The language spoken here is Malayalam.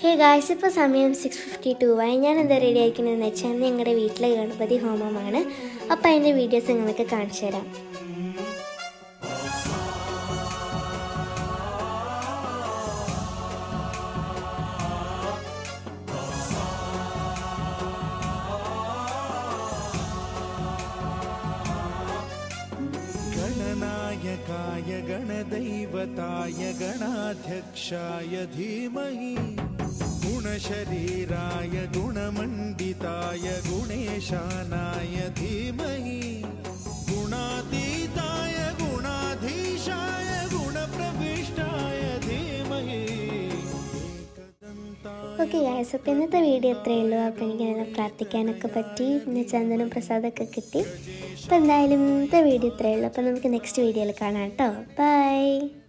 ഹേ ഗായ്സ്, ഇപ്പോൾ സമയം 6:52 ആയി. ഞാൻ എന്താ റെഡി ആയിരിക്കുന്നതെന്ന് വെച്ചാൽ ഞങ്ങളുടെ വീട്ടിലെ ഗണപതി ഹോമമാണ്. അപ്പോൾ അതിൻ്റെ വീഡിയോസ് നിങ്ങൾക്ക് കാണിച്ചു തരാം. गणनायकाय गणदैवताय गणाध्यक्षाय धीमहि गुणशरीराय गुणमण्डिताय गुणेशानाय धीमहि गुणातीताय गुणाधीशाय गुणप्रविष्टाय धीमहि. ഓക്കെ ഗായ്സ്, അപ്പോൾ ഇന്നത്തെ വീഡിയോ ഇത്രയേ ഉള്ളൂ. അപ്പോൾ എനിക്ക് നല്ല പ്രാർത്ഥിക്കാനൊക്കെ പറ്റി, പിന്നെ ചന്ദനം പ്രസാദമൊക്കെ കിട്ടി. അപ്പോൾ എന്തായാലും ഇന്നത്തെ വീഡിയോ ഇത്രയേ ഉള്ളൂ. അപ്പോൾ നമുക്ക് നെക്സ്റ്റ് വീഡിയോയിൽ കാണാം കേട്ടോ. ബൈ.